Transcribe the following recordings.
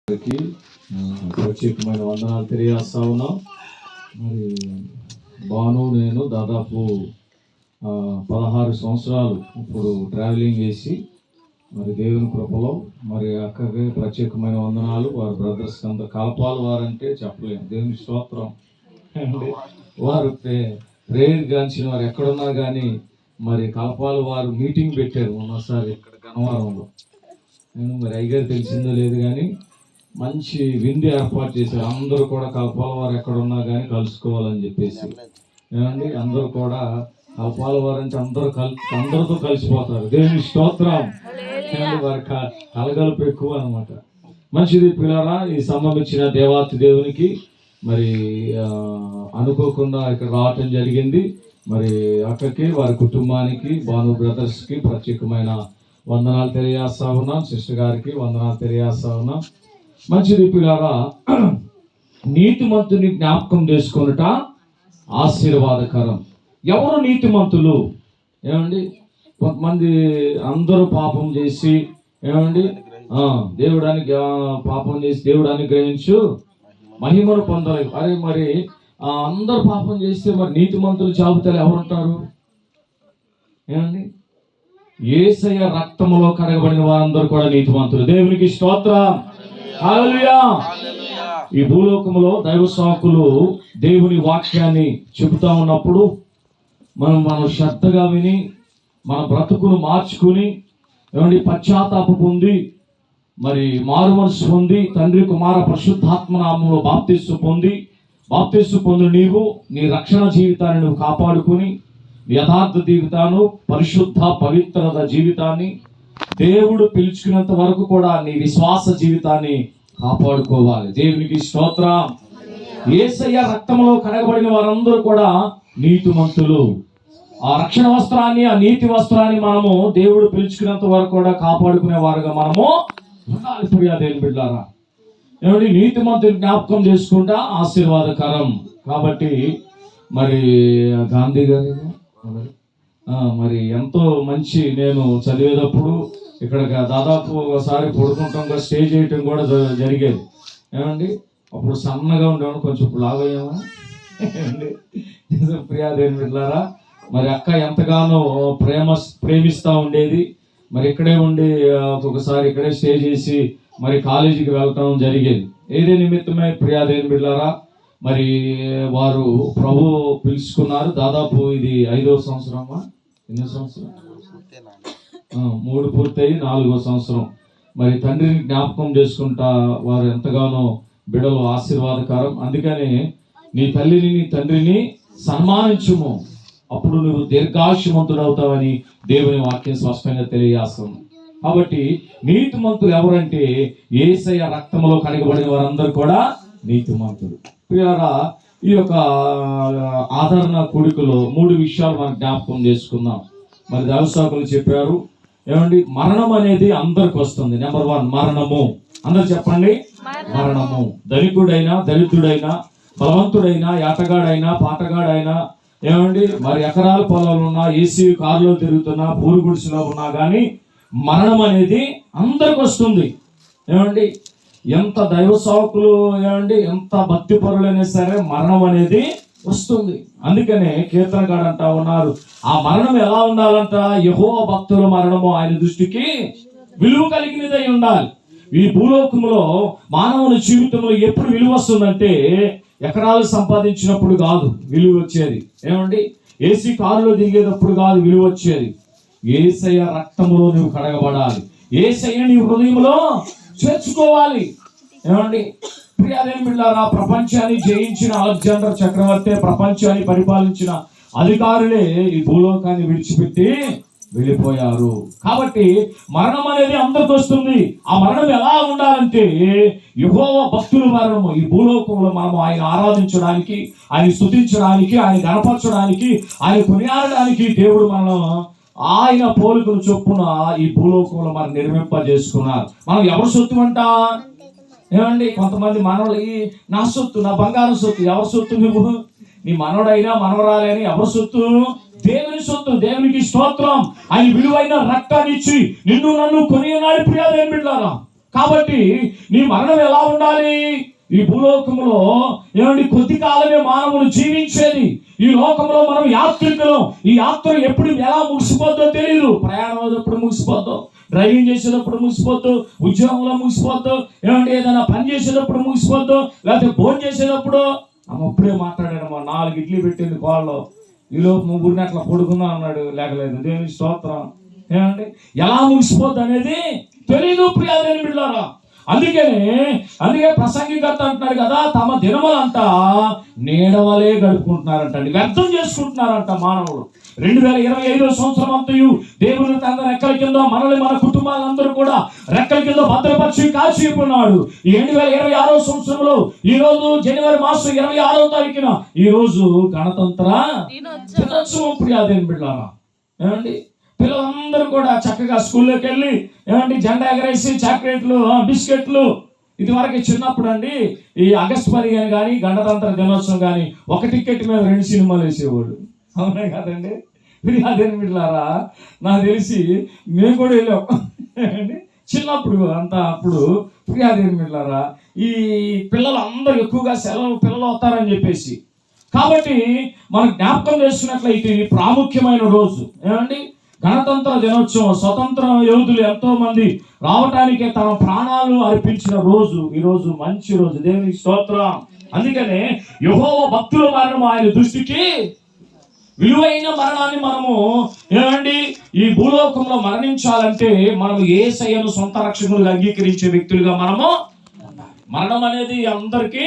ప్రత్యేకమైన వందనాలు తెలియజేస్తా ఉన్నాం. మరి బాను నేను దాదాపు 16 సంవత్సరాలు ఇప్పుడు ట్రావెలింగ్ చేసి మరి దేవుని కృపలో మరి అక్కడికి ప్రత్యేకమైన వందనాలు. వారి బ్రదర్స్ అంత కలపాలి వారంటే చెప్పలేము. దేవుని స్తోత్రం. వారు ప్రేయర్ గాంచిన వారు ఎక్కడున్నా కానీ మరి కలపాలి వారు మీటింగ్ పెట్టారు మొన్నసారి ఇక్కడ గన్నవరంలో. నేను మరి అయ్యగారు తెలిసిందో లేదు కానీ మంచి విందు ఏర్పాటు చేశారు. అందరూ కూడా కలపాల వారు ఎక్కడున్నా కానీ కలుసుకోవాలని చెప్పేసి. ఏమండి అందరూ కూడా కలపాల వారు అంటే అందరితో కలిసిపోతారు. దేవుని స్తోత్రం. వారి కలగలుపు ఎక్కువ అనమాట. మంచిది పిల్లరా, ఈ సంబంధించిన దేవాతి దేవునికి మరి అనుకోకుండా ఇక్కడ రావటం జరిగింది. మరి అక్కకి వారి కుటుంబానికి భాను బ్రదర్స్కి ప్రత్యేకమైన వందనాలు తెలియజేస్తా ఉన్నాం. సిస్టర్ గారికి వందనాలు తెలియజేస్తా ఉన్నాం. మంచిది పిల్లారా, నీతిమంతుని జ్ఞాపకం చేసుకొనుట ఆశీర్వాదకరం. ఎవరు నీతిమంతులు? ఏమండి కొంతమంది అందరూ పాపం చేసి ఏమండి దేవుడానికి పాపం చేసి దేవుడు అనుగ్రహించు మహిమను పొందలేదు. అరే మరి అందరు పాపం చేస్తే మరి నీతిమంతులు జాబితాలు ఎవరుంటారు? ఏమండి యేసయ్య రక్తములో కడగబడిన వారందరూ కూడా నీతిమంతులు. దేవునికి స్తోత్రం. హల్లెలూయా. ఈ భూలోకములో దైవ సేవకులు దేవుని వాక్యాన్ని చెబుతా ఉన్నప్పుడు మనం శ్రద్ధగా విని మన బ్రతుకును మార్చుకుని ఏమండి పశ్చాత్తాప పొంది మరి మారు మనసు పొంది తండ్రి కుమార పరిశుద్ధాత్మ నామములో బాప్తిస్సు పొంది నీవు నీ రక్షణ జీవితాన్ని నువ్వు కాపాడుకుని యథార్థ జీవితాన్ని పరిశుద్ధ పవిత్రత జీవితాన్ని దేవుడు పిలుచుకున్నంత వరకు కూడా నీ విశ్వాస జీవితాన్ని కాపాడుకోవాలి. దేవునికి స్తోత్రం. యేసయ్య రక్తంలో కడగబడిన వారందరూ కూడా నీతిమంతులు. ఆ రక్షణ వస్త్రాన్ని ఆ నీతి వస్త్రాన్ని మనము దేవుడు పిలుచుకున్నంత వరకు కూడా కాపాడుకునే వారుగా మనము ఉండాలి. దేవుని బిడ్డలారా, ఏమంటే నీతిమంతుని జ్ఞాపకం చేసుకుంటా ఆశీర్వాదకరం. కాబట్టి మరి గాంధీ గారి మరి ఎంతో మంచి, నేను చదివేటప్పుడు ఇక్కడ దాదాపు ఒకసారి పడుకుంటాం స్టేజ్ వేయటం కూడా జరిగేది. ఏమండి అప్పుడు సన్నగా ఉండేవాడు, కొంచెం ఇప్పుడు లాగయ్యామా? ప్రియాదేవి బిడ్డలారా, మరి అక్క ఎంతగానో ప్రేమిస్తూ ఉండేది. మరి ఇక్కడే ఉండి ఒక్కొక్కసారి ఇక్కడే స్టే చేసి మరి కాలేజీకి వెళ్ళటం జరిగేది. ఏదే నిమిత్తమే ప్రియాదేవి బిడ్డలారా, మరి వారు ప్రభు పిలుచుకున్నారు. దాదాపు ఇది 5వ సంవత్సరమా, ఎన్నో సంవత్సరం? 3 పూర్తయి 4వ సంవత్సరం. మరి తండ్రిని జ్ఞాపకం చేసుకుంటా వారు ఎంతగానో బిడ్డలు ఆశీర్వాదకరం. అందుకని నీ తల్లిని నీ తండ్రిని సన్మానించుము, అప్పుడు నువ్వు దీర్ఘాయుష్మంతుడు అవుతావని దేవుని వాక్యం స్పష్టంగా తెలియజేస్తుంది. కాబట్టి నీతిమంతులు ఎవరంటే యేసయ్య రక్తంలో కడగబడిన వారందరూ కూడా నీతిమంతులు. ప్రియారా, ఈ యొక్క ఆదరణ కూడికలో 3 విషయాలు మనం జ్ఞాపకం చేసుకుందాం. మరి దైవసేవకులు చెప్పారు, ఏమండి మరణం అనేది అందరికి వస్తుంది. నెంబర్ 1 మరణము. అందరు చెప్పండి, మరణము. ధనికుడైనా దరిద్రుడైనా బలవంతుడైనా ఏటగాడైనా పాటగాడైనా ఏమండి మరి ఎకరాల పొలాలు ఉన్నా ఏసీ కారులో తిరుగుతున్నా పూరు గుడిసెలో ఉన్నా కానీ మరణం అనేది అందరికి వస్తుంది. ఏమండి ఎంత దైవ సేవకులు ఏమండి ఎంత భక్తి పరులైనా సరే మరణం అనేది వస్తుంది. అందుకనే కీర్తనగాడు అంటా ఉన్నారు, ఆ మరణం ఎలా ఉండాలంట? యెహోవా భక్తుల మరణము ఆయన దృష్టికి విలువ కలిగినదై ఉండాలి. ఈ భూలోకంలో మానవుని జీవితంలో ఎప్పుడు విలువ వస్తుందంటే ఎకరాలు సంపాదించినప్పుడు కాదు విలువ వచ్చేది. ఏమండి ఏసీ కారులో దిగేటప్పుడు కాదు విలువ వచ్చేది. యేసయ్య రక్తములో నువ్వు కడగబడాలి. యేసయ్య నీ హృదయంలో చేర్చుకోవాలి. ఏమండి ప్రియాదేవి బిడ్డలారా, ప్రపంచాన్ని జయించిన అలెగ్జాండర్ చక్రవర్తి, ప్రపంచాన్ని పరిపాలించిన అధికారులే ఈ భూలోకాన్ని విడిచిపెట్టి వెళ్ళిపోయారు. కాబట్టి మరణం అనేది అందరికి వస్తుంది. ఆ మరణం ఎలా ఉండాలంటే యెహోవా భక్తుల మరణము. ఈ భూలోకంలో మనము ఆయన ఆరాధించడానికి, ఆయన స్తుతించడానికి, ఆయన గణపరచడానికి, ఆయన కొనియాడడానికి దేవుడు మనం ఆయన పోలికలు చొప్పున ఈ భూలోకంలో మనం నిర్మింపజేసుకున్నారు. మనం ఎవరు సొత్తు అంట? ఏమండి కొంతమంది మనవలు నా సొత్తు, నా బంగారం సొత్తు. ఎవరి సొత్తు? నువ్వు నీ మనవడైనా మనవరాలని ఎవరి సొత్తు? దేవుని సొత్తు. దేవునికి స్తోత్రం. ఆయన విలువైన రక్తాన్ని ఇచ్చి నిన్ను నన్ను కొనియనాడు. ప్రియాదేవి బిడ్డలారా, కాబట్టి నీ మరణం ఎలా ఉండాలి? ఈ భూలోకంలో ఏమండి కొద్ది కాలమే మానవుడు జీవించేది. ఈ లోకంలో మనం యాత్రికులం. ఈ యాత్ర ఎప్పుడు ఎలా ముగిసిపోద్దో తెలియదు. ప్రయాణం ఎప్పుడు ముగిసిపోద్దో, డ్రైవింగ్ చేసేటప్పుడు ముగిసిపోద్దు, ఉద్యోగంలో ముగిసిపోద్దు, ఏమంటే ఏదైనా పని చేసేటప్పుడు ముగిసిపోద్దు, లేకపోతే భోజనం చేసేటప్పుడు అప్పుడే మాట్లాడాడమ్మా 4 ఇడ్లీ పెట్టింది కాళ్ళు, ఈలోపు 3 గంటల పడుకుందాం అన్నాడు, లేకలేదు. దేవుని స్తోత్రం. ఏమండి ఎలా ముగిసిపోద్దు అనేది తెలీదు ప్రియాదేని బిడ్డలారా. అందుకే ప్రసంగికర్త అంటున్నాడు కదా, తమ దినములంతా నీడవలే గడుపుకుంటున్నారంటండి, వ్యర్థం చేసుకుంటున్నారంట మానవుడు. 2025 సంవత్సరం అంతయు దేవుని తన రెక్కల కింద మనల్ని, మన కుటుంబాలందరూ కూడా రెక్కల కింద భద్రపరిచి కాచిపున్నాడు. ఈ 2026 సంవత్సరంలో ఈ రోజు జనవరి మాసం 26వ తారీఖున ఈ రోజు గణతంత్ర దినోత్సవం ప్రియాదేని బిడ్డలారా. ఏమండి పిల్లలందరూ కూడా చక్కగా స్కూల్లోకి వెళ్ళి ఏమండి జెండా ఎగరేసి చాక్లెట్లు, బిస్కెట్లు. ఇది వరకు చిన్నప్పుడు అండి ఈ ఆగస్టు 15 కానీ గణతంత్ర దినోత్సవం కానీ ఒక టికెట్ మీద 2 సినిమాలు వేసేవాడు. అవునా కదండి? ప్రియాదేని బిడ్డలారా, నాకు తెలిసి మేము కూడా వెళ్ళాం చిన్నప్పుడు అంతా. అప్పుడు ప్రియాదేని బిడ్డలారా, ఈ పిల్లలు అందరూ ఎక్కువగా సెలవు పిల్లలు అవుతారని చెప్పేసి, కాబట్టి మనం జ్ఞాపకం చేసుకున్నట్లయితే ఇది ప్రాముఖ్యమైన రోజు. ఏమండి గణతంత్ర దినోత్సవం, స్వతంత్ర యోధులు ఎంతో మంది రావటానికి తమ ప్రాణాలు అర్పించిన రోజు. ఈ రోజు మంచి రోజు, దేవునికి స్తోత్రం. అందుకనే యెహోవా భక్తుల మరణం ఆయన దృష్టికి విలువైన మరణాన్ని మనము ఏమండి ఈ భూలోకంలో మరణించాలంటే మనం యేసయ్యను సొంత రక్షకులుగా అంగీకరించే వ్యక్తులుగా మనము, మరణం అనేది అందరికీ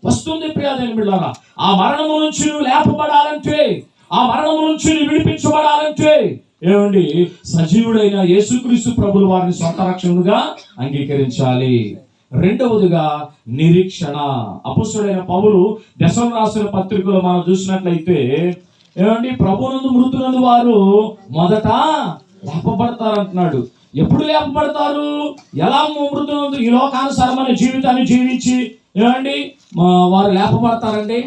వస్తుంది ప్రియాదేని బిడ్డలారా. ఆ మరణము నుంచి నువ్వు లేపబడాలంటే, ఆ మరణము నుంచి నువ్వు విడిపించబడాలంటే ఏమండి సజీవుడైన యేసుక్రీస్తు ప్రభులు వారిని సొంత రక్షకులుగా అంగీకరించాలి. రెండవదిగా నిరీక్షణ. అపొస్తలుడైన పౌలు దశలోనికీయులకు రాసిన పత్రికలో మనం చూసినట్లయితే ఏమండి ప్రభువునందు మృతులందు వారు మొదట లేపబడతారు అంటున్నాడు. ఎప్పుడు లేపబడతారు? ఎలా మృతులందు ఈ లోకానుసారమైన జీవితాన్ని జీవించి ఏమండి వారు లేపబడతారండి?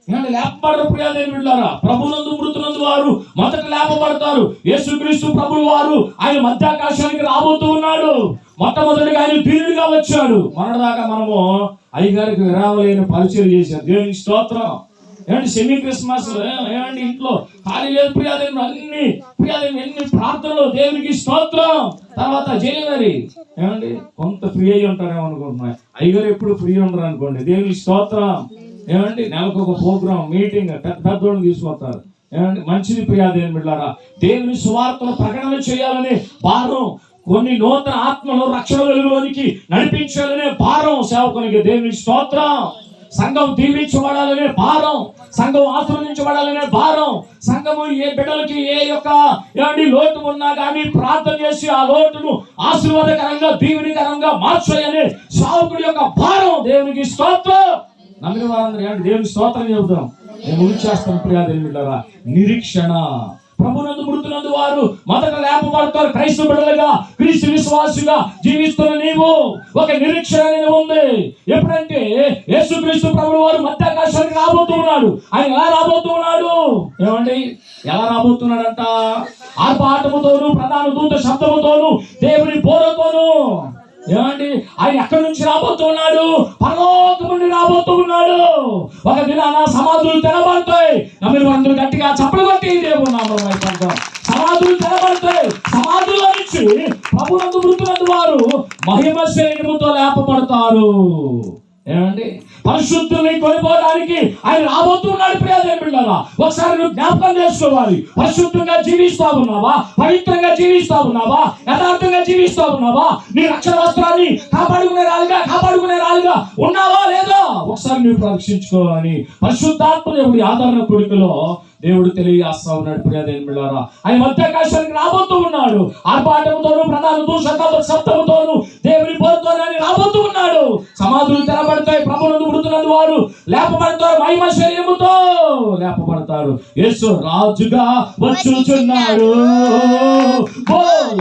ఏమండి లేపబడరు ప్రియాదేని బిడ్డలారా. ప్రభువునందు మృతులందు వారు మొదట లేపబడతారు. యేసుక్రీస్తు ప్రభువు వారు ఆయన మధ్యాకాశానికి రాబోతూ ఉన్నాడు. మొట్టమొదటిగా ఆయన దీనుడిగా వచ్చాడు. మొన్నటిదాకా మనము అయ్యగారికి విరామలేని పరిచయం చేశారు. దేవునికి స్తోత్రం. ఏమండి సెమీ క్రిస్మస్ ఏమండి ఇంట్లో ఖాళీ లేదు ప్రియాదేని, ఎన్ని ప్రార్థనలు, దేవునికి స్తోత్రం. తర్వాత జనవరి ఏమండి కొంత ఫ్రీ అయ్యి ఉంటారేమో అనుకుంటున్నాయి. అయ్యగారు ఎప్పుడు ఫ్రీ ఉండరు అనుకోండి. దేవునికి స్తోత్రం. ఏమండి నెలకు ఒక ప్రోగ్రామ్ మీటింగ్ పెద్దోళ్ళని తీసుకొస్తారు. ఏమండి మంచిది ప్రియాదేని బిడ్డలారా. దేవుని సువార్తను ప్రకటన చేయాలనే భారం, కొన్ని నూతన ఆత్మలు రక్షణ వెలుగులోనికి నడిపించాలనే భారం సేవకునికి. దేవునికి స్తోత్రం. సంఘం దీవించబడాలనే భారం, సంఘం ఆశీర్వదించబడాలనే భారం, సంఘము ఏ బిడ్డలకి ఏ యొక్క ఏమండి లోటు ఉన్నా కానీ ప్రార్థన చేసి ఆ లోటును ఆశీర్వాదకరంగా దీవెనకరంగా మార్చాలనే సేవకుడి యొక్క భారం. దేవునికి స్తోత్రం. నమ్మిన వారందరూ ఏమండి దేవునికి స్తోత్రం చెబుతాం. నేను ముగిచేస్తాను ప్రియాదేని బిడ్డలారా. నిరీక్షణ. ప్రభువునందు మృతులందు వారు మొదట లేపబడతారు. క్రైస్తవ బిడ్డలుగా క్రీస్తు విశ్వాసుగా జీవిస్తున్న నీవు ఒక నిరీక్షణ అనేది ఉంది. ఎప్పుడంటే యేసుక్రీస్తు ప్రభువు వారు మధ్యాకాశానికి రాబోతూ ఉన్నాడు. ఆయన ఎలా రాబోతూ ఉన్నాడు? ఏమండి ఎలా రాబోతున్నాడంట? ఆర్భాటముతోను, ప్రధాన దూత శబ్దముతోను, దేవుని బోరతోను. ఏమండి ఆయన ఎక్కడి నుంచి రాబోతున్నాడు? పరలోకం నుండి రాబోతూ ఉన్నాడు. ఒక దినాన సమాధులు తెరబడతాయి. నమ్మిన వారందరూ గట్టిగా చప్పలు కొట్టి దేవుని నామమున సమాధులు తెరబడతాయి. సమాధుల నుంచి ప్రభువునందు మృతులందు వారు మహిమ శరీరముతో లేపబడతారు. ఏమండి పరిశుద్ధుల్ని కొనిపోవడానికి ఆయన రాబోతున్నాడు. ప్రియాదేని బిడ్డలారా, ఒకసారి నువ్వు జ్ఞాపకం చేసుకోవాలి. పరిశుద్ధంగా జీవిస్తా ఉన్నావా? పవిత్రంగా జీవిస్తా ఉన్నావా? యథార్థంగా జీవిస్తా ఉన్నావా? నీ రక్షణ వస్త్రాన్ని కాపాడుకునే రాలుగా ఉన్నావా లేదా? ఒకసారి నువ్వు పరీక్షించుకోవాలి. పరిశుద్ధాత్మ దేవుడి ఆదరణ కొడుకులో దేవుడు తెలియజేస్తా ఉన్నాడు. ప్రియాదేని బిడ్డలారా, ఆయన మధ్యాకాశానికి రాబోతూ ఉన్నాడు. ఆర్భాటముతోను, ప్రధాన దూత శబ్దముతోను, దేవుని బోరతోను ఆయన రాబోతూ ఉన్నాడు. సమాధులు తెరబడతాయి. ప్రభువునందు మృతులందు వారు లేపబడతారు. మహిమ శరీరముతో లేపబడతారు. యేసు రాజుగా వచ్చుచున్నాడు.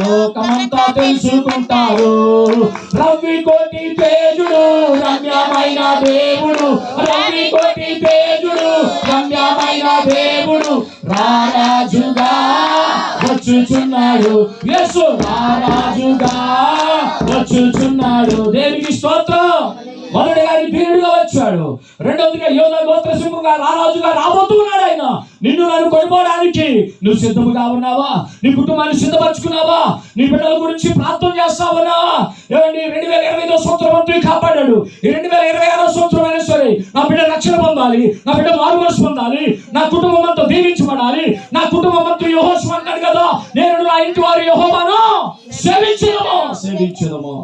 లోకమంతా తెలుసుకుంటారు. రవి కోటి తేజుడు రమ్యమైన దేవుడు, రవి కోటి తేజుడు రమ్యమైన దేవుడు రారాజుగా వచ్చుచున్నాడు, యేసు రారాజుగా వచ్చుచున్నాడు. దేవునికి స్తోత్రం. మొదటిగా వీరుడుగా వచ్చాడు, రెండవదిగా యోధా గోత్ర సింహంగా రారాజుగా రాబోతున్నాడు. ఆయన నిన్ను నన్ను కొనుక్కోవడానికి నువ్వు సిద్ధముగా ఉన్నావా? నీ కుటుంబాన్ని సిద్ధపరచుకున్నావా? నీ బిడ్డల గురించి ప్రార్థన చేస్తావా? ఏమండి 2025 సంవత్సరం అంతా కాపాడాడు. ఈ 2026 సంవత్సరం అయినా సరే నా బిడ్డ రక్షణ పొందాలి, నా బిడ్డ మారుమనసు పొందాలి, నా కుటుంబం అంతా దీవించబడాలి. నా కుటుంబం అంతా యెహోషువ అన్నాడు కదా, నేను నా ఇంటి వారు యెహోవాను సేవించదము.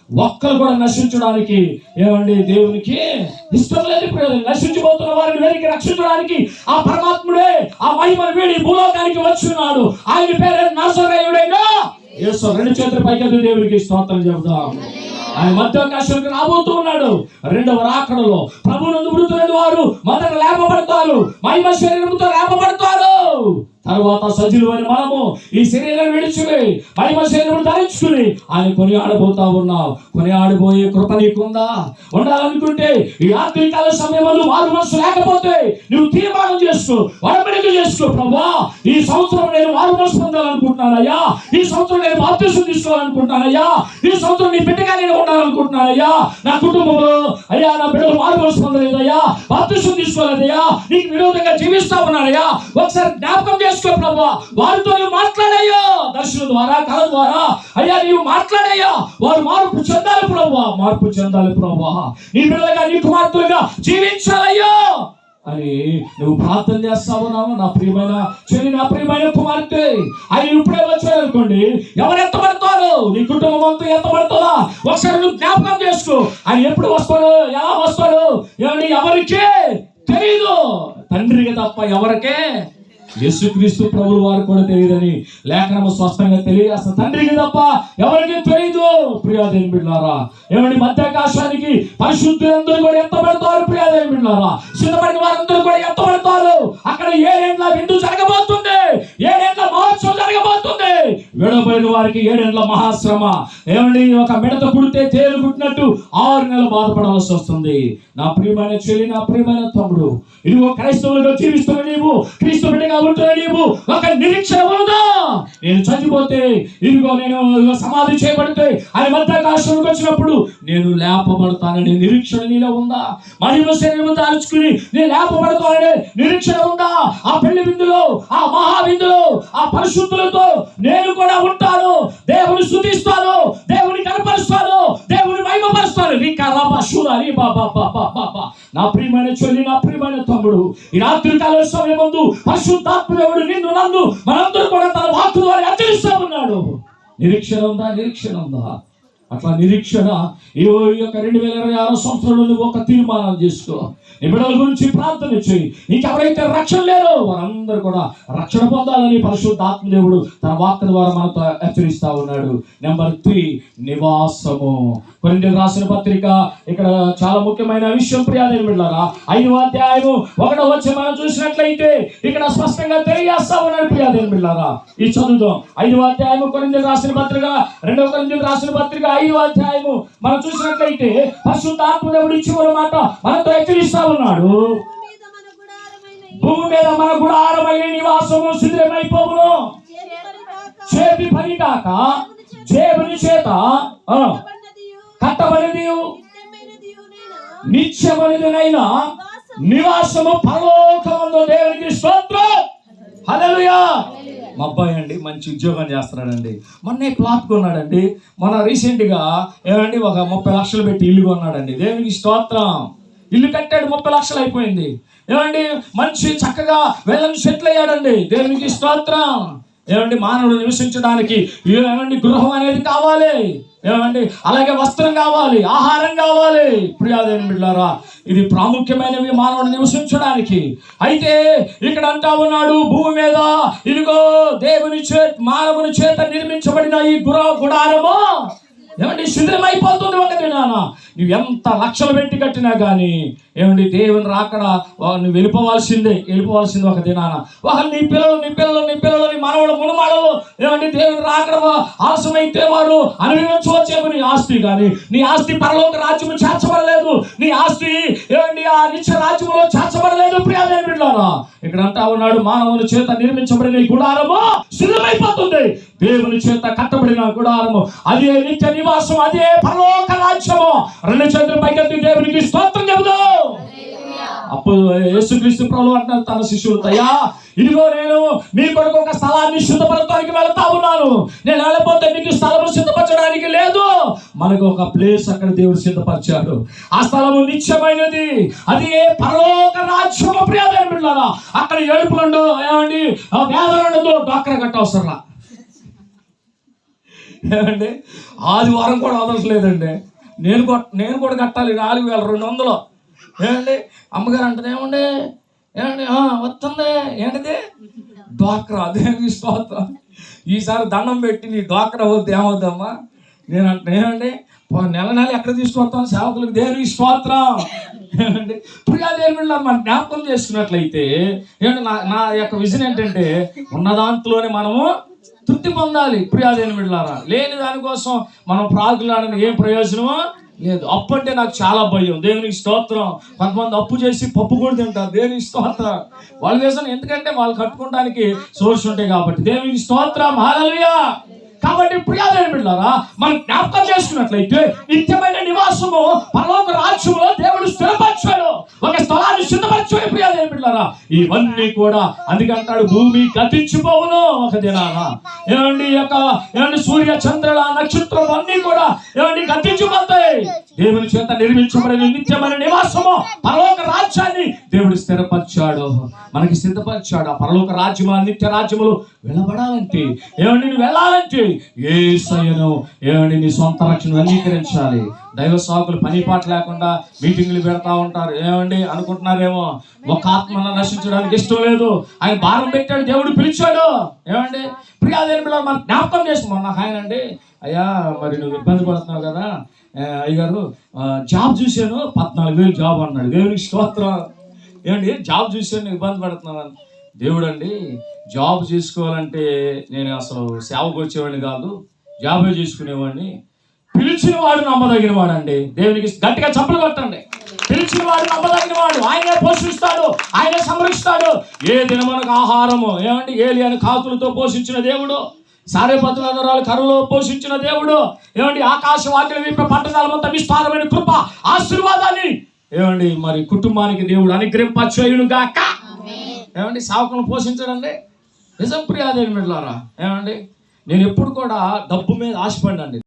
ఒక్కరు కూడా నశించడానికి ఏమండి దేవునికి ఇష్టం లేదు. నశించిపోతున్న వారిని వెలికి రక్షించడానికి ఆ పరమాత్ముడే ఆ మహిమను వీడి భూలోకానికి వచ్చున్నాడు. ఆయన పేరు నజరేయుడైన యేసు. రెండు చేతుల పైకి దేవునికి స్తోత్రం చెబుదాం. ఆయన మధ్యాకాశానికి రాబోతూ ఉన్నాడు. రెండవ రాకడలో ప్రభువునందు మృతులైన వారు మొదట లేపబడతారు, మహిమ శరీరంతో లేపబడతారు. తర్వాత సజీవులైన మనము ఈ శరీరాన్ని విడిచి మహిమ శరీరం ధరించుకుని ఆయన కొనియాడబోతా ఉన్నావు. కొనియాడబోయే కృప నీకుందా? ఉండాలనుకుంటే ఈ ఆత్మీయకాల సమయంలో మారు మనసు లేకపోతే నువ్వు తీర్మానం చేసుకో, వడబడిక చేసుకో. ప్రభా, ఈ సంవత్సరం నేను మారు మనసు పొందాలనుకుంటున్నానయ్యా, ఈ సంవత్సరం నేను బాప్తిసం తీసుకోవాలనుకుంటున్నానయ్యా, ఈ సంవత్సరం నీ బిడ్డగా నేను ఉండాలనుకుంటున్నానయ్యా. నా కుటుంబంలో అయ్యా నా బిడ్డలు మారు మనసు పొందలేదయ్యా, బాప్తిసం తీసుకోలేదయ్యా, నీకు విరోధంగా జీవిస్తా ఉన్నానయ్యా. ఒకసారి జ్ఞాపకం చేసుకో ప్రభా. వారితో నువ్వు మాట్లాడయ్యా, దర్శనం ద్వారా కళ ద్వారా అయ్యా నీవు మాట్లాడయ్యా. వారు మార్పు చెందాలి ప్రభా, మార్పు చెందాలి ప్రభా. నీ బిడ్డలుగా నీ కుమార్తెలుగా జీవించాలయ్యా అని నువ్వు ప్రార్థన చేస్తావున్నావు. నా ప్రియమైన చెల్లి, నా ప్రియమైన కుమార్తె, ఆయన ఇప్పుడే వచ్చాడు అనుకోండి, ఎవరు ఎత్తబడతారు? నీ కుటుంబం అంతా ఎత్తబడుతుందా? ఒకసారి నువ్వు జ్ఞాపకం చేసుకో. ఆయన ఎప్పుడు వస్తాడు, ఎలా వస్తాడు ఎవరికే తెలియదు, తండ్రికి తప్ప ఎవరికే. యేసుక్రీస్తు ప్రభువు వారు కూడా తెలియదని లేఖనము స్పష్టంగా తెలియజేస్తా. తండ్రికి తప్ప ఎవరికి తెలియదు. ప్రియాదేవి బిడ్డలారా, ఏమండి మధ్యాకాశానికి పరిశుద్ధులందరూ కూడా ఎత్తబడతారు. ప్రియాదేవి బిడ్డలారా, సిద్ధపడిన వారందరూ కూడా ఎత్తబడతారు. అక్కడ 7 ఏళ్ల విందు జరగబోతుంది, 7 ఏళ్ల మహోత్సవం జరగబోతుంది. విడబడిన వారికి 7 ఏళ్ల మహాశ్రమ. ఏమండి ఒక మిడత పుడితే తేలు పుట్టినట్టు 6 నెలలు బాధపడవలసి వస్తుంది. నా ప్రియమైన చెల్లి, నా ప్రియమైన తమ్ముడు, ఇదిగో క్రైస్తవులుగా జీవిస్తున్న నీవు, క్రీస్తు బిడ్డగా ఉంటున్న నీవు ఒక నిరీక్షణ ఉందా? నేను చనిపోతే, ఇదిగో నేను సమాధి చేయబడితే ఆయన మధ్యాకాశానికి వచ్చినప్పుడు నేను లేపబడతాననే నిరీక్షణ నీలో ఉందా? మహిమ శరీరం దాల్చుకుని నేను లేపబడతాననే నిరీక్షణ ఉందా? ఆ పెళ్లి విందులో, ఆ మహా విందులో, ఆ పరిశుద్ధులతో నేను కూడా ఉంటాను. దేవుని స్తుతిస్తాను, దేవుని కనపరుస్తాను, దేవుని మహిమపరుస్తాను. నా ప్రియమైన చెల్లి, నా ప్రియమైన తమ్ముడు, ఈ రాత్రి కాల సమయమందు పరిశుద్ధాత్ముడు నిన్ను నన్ను మనందరూ కూడా తన వాక్కు ద్వారా హెచ్చరిస్తా ఉన్నాడు. నిరీక్షణ ఉందా? నిరీక్షణ ఉందా? అట్లా నిరీక్షణ ఈ యొక్క 2026 సంవత్సరంలో నువ్వు ఒక తీర్మానం చేసుకో. నీ బిడ్డల గురించి ప్రార్థన చేయి. నీకు ఎవరైతే రక్షణ లేరో వారందరూ కూడా రక్షణ పొందాలని పరిశుద్ధాత్మ దేవుడు తన వాక్కు ద్వారా మనతో హెచ్చరిస్తా ఉన్నాడు. నెంబర్ 3, నివాసము. కొరింథీయులకు రాసిన పత్రిక ఇక్కడ చాలా ముఖ్యమైన విషయం. ప్రియాదేవి బిడ్డలారా, 5వ అధ్యాయము 1వ వచనం మనం చూసినట్లయితే ఇక్కడ స్పష్టంగా తెలియజేస్తా ఉన్నాడు. ప్రియాదేవి బిడ్డలారా, ఈ చదువుదాం. 5వ అధ్యాయము కొరింథీయులకు రాసిన పత్రిక, 2వ కొరింథీయులకు రాసిన పత్రిక 5వ అధ్యాయము మనం చూసినట్లయితే పరిశుద్ధాత్మ దేవుడు ఇచ్చి మాట మనతో హెచ్చరిస్తా ఉన్నాడు. భూమి మీద మన గుడారమైన నివాసము శిథిలమైపోవును, చేతి పని కాక దేవుని చేత కట్టబడినది నిత్యమైనదైన నివాసము పరలోకమందు దేవునికి స్తోత్రం. హల్లెలూయా. మా అబ్బాయి అండి మంచి ఉద్యోగం చేస్తున్నాడండి. మొన్నే ప్లాట్ కొన్నాడండి. మొన్న రీసెంట్గా ఏమండి ఒక 30 లక్షలు పెట్టి ఇల్లు కొన్నాడండి. దేవునికి స్తోత్రం. ఇల్లు కట్టాడు, 30 లక్షలు అయిపోయింది. ఏమండి మంచి చక్కగా వెళ్ళని సెటిల్ అయ్యాడండి. దేవునికి స్తోత్రం. ఏమండి మానవుడు నివసించడానికి ఏమండి గృహం అనేది కావాలి. ఏమండి అలాగే వస్త్రం కావాలి, ఆహారం కావాలి. ప్రియాదేవి బిడ్డలారా, ఇది ప్రాముఖ్యమైనవి మానవుడు నివసించడానికి. అయితే ఇక్కడ అంటా ఉన్నాడు, భూమి మీద ఇదిగో దేవుని మానవుని చేత నిర్మించబడిన ఈ గుడారము ఏమండి శిథిలమైపోతుంది ఒక దినాన. నువ్వు ఎంత లక్షలు పెట్టి కట్టినా కానీ ఏమండి దేవుని రాకడ నువ్వు వెళ్ళిపోవాల్సిందే ఒక దినాన. నీ పిల్లలు నీ మనవడు మునమాడలు ఏమండి దేవుని రాకడ ఆలస్యమైతే వారు అనుభవించవచ్చేమో నీ ఆస్తి, కానీ నీ ఆస్తి పరలోక రాజ్యము చేర్చబడలేదు. నీ ఆస్తి ఏమండి ఆ నిత్య రాజ్యములో చేర్చబడలేదు. ప్రియమైన బిడ్డలారా, ఇక్కడ అంటా ఉన్నాడు, మానవుని చేత నిర్మించబడిన గుడారము శిథిలమైపోతుంది. దేవుని చేత కట్టబడిన గుడారము అదే నిత్య నివాసం, అదే పరలోక రాజ్యము. రెండు చేతుల పైకెత్తి దేవునికి స్తోత్రం చెబుదాం. అప్పుడు యేసుక్రీస్తు ప్రభువు అంటున్నారు తన శిష్యులతో, అయ్యా ఇదిగో నేను మీ కొరకు ఒక స్థలాన్ని సిద్ధపరచడానికి వెళ్తా ఉన్నాను. నేను వెళ్ళకపోతే మీకు స్థలము సిద్ధపరచడానికి లేదు. మనకు ఒక ప్లేస్ అక్కడ దేవుడు సిద్ధపరిచాడు. ఆ స్థలము నిత్యమైనది, అది పరలోక రాజ్యము. ప్రియమైన బిడ్డలారా, అక్కడ ఏడుపులుండో ఏమండి వేదనలు డాక్టర్ కట్టవసరం. ఏమండి ఆదివారం కూడా వదలట్లేదండి. నేను కూడా కట్టాలి 4200. ఏమండి అమ్మగారు అంటది, ఏమండి వస్తుంది ఏంటిది డ్వాక్రా. దేవునికి స్తోత్రం. ఈసారి దండం పెట్టి నీ డ్వాక్రా వద్దు ఏమవుద్దమ్మా. నేను అంటే ఏమండి నెల ఎక్కడ తీసుకొస్తాను సేవకులకు. దేవునికి స్తోత్రం. ఏమండి ప్రియా దేవుళ్ళ మనం జ్ఞాపకం చేసుకున్నట్లయితే ఏమంటే నా యొక్క విజన్ ఏంటంటే ఉన్న దాంట్లోనే మనము తృప్తి పొందాలి. ప్రియా దేవుళ్ళారా, లేని దానికోసం మనం ప్రాకులాడని ఏం ప్రయోజనమో లేదు. అప్పు అంటే నాకు చాలా భయం. దేవునికి స్తోత్రం. కొంతమంది అప్పు చేసి పప్పు కూడా తింటారు. దేవునికి స్తోత్రం. వాళ్ళ దేశం ఎందుకంటే వాళ్ళు కట్టుకోవడానికి సోర్స్ ఉంటాయి కాబట్టి. దేవునికి స్తోత్రం. హల్లెలూయా. కాబట్టి ప్రియమైన బిడ్డలారా, మనం జ్ఞాపకం చేసుకున్నట్లయితే నిత్యమైన నివాసము పరలోక రాజ్యములో దేవుడు స్థిరపరిచాడు, ఒక స్థలాన్ని సిద్ధపరిచాడు. ప్రియమైన బిడ్డలారా, ఇవన్నీ కూడా అందుకంటాడు భూమి గతించిపోవును ఒక దినాన. ఏమండి సూర్య చంద్రుల నక్షత్రాలు అన్నీ కూడా ఏమండి గతించిపోతాయి. దేవుని చేత నిర్మించబడిన నిత్యమైన నివాసము పరలోక రాజ్యాన్ని దేవుడు స్థిరపరిచాడు, మనకి సిద్ధపరిచాడు. ఆ పరలోక రాజ్యము నిత్య రాజ్యములు వెళ్ళబడాలంటే ఏమండి నువ్వు వెళ్ళాలంటే యేసయ్యను ఏమండి నీ సొంత రక్షణ అంగీకరించాలి. దైవ సాకులు పని పాట లేకుండా మీటింగ్లు పెడతా ఉంటారు. ఏమండి అనుకుంటున్నారేమో ఒక ఆత్మను నశించడానికి ఇష్టం లేదు. ఆయన భారం పెట్టాడు, దేవుడు పిలిచాడు. ఏమండి ప్రియాదేవి పిల్లలు మనం జ్ఞాపకం చేస్తున్నాం. నాకు ఆయన అండి, అయ్యా మరి నువ్వు ఇబ్బంది పడుతున్నావు కదా అయ్యగారు, జాబ్ చూశాను 14,000 జాబ్ అన్నాడు. దేవునికి స్తోత్రం. ఏమండి జాబ్ చూశాను ఇబ్బంది పడుతున్నాను. దేవుడు అండి జాబ్ చేసుకోవాలంటే నేను అసలు సేవకు వచ్చేవాడిని కాదు, జాబే చేసుకునేవాడిని. పిలిచిన వాడు నమ్మదగిన వాడు అండి. దేవునికి గట్టిగా చప్పలు కొట్టండి. పిలిచిన వాడు నమ్మదగిన వాడు. ఆయనే పోషిస్తాడు, ఆయనే సంరక్షిస్తాడు. ఏ దినమునకు ఆహారము ఏమండి ఏలియాను కాకులతో పోషించిన దేవుడు, సారేపతుల నరాలు కరువులో పోషించిన దేవుడు, ఏమండి ఆకాశ వాకిలి విప్ప పట్టణాలమంతా విస్తారమైన కృప ఆశీర్వాదాన్ని ఏమండి మరి కుటుంబానికి దేవుడు అనుగ్రహింపచేయును గాక. ఏమండి సేవకులను పోషించడండి నిజం. ప్రియాదేవి బిడ్డలారా, ఏమండి నేను ఎప్పుడు కూడా డబ్బు మీద ఆశపడినండి.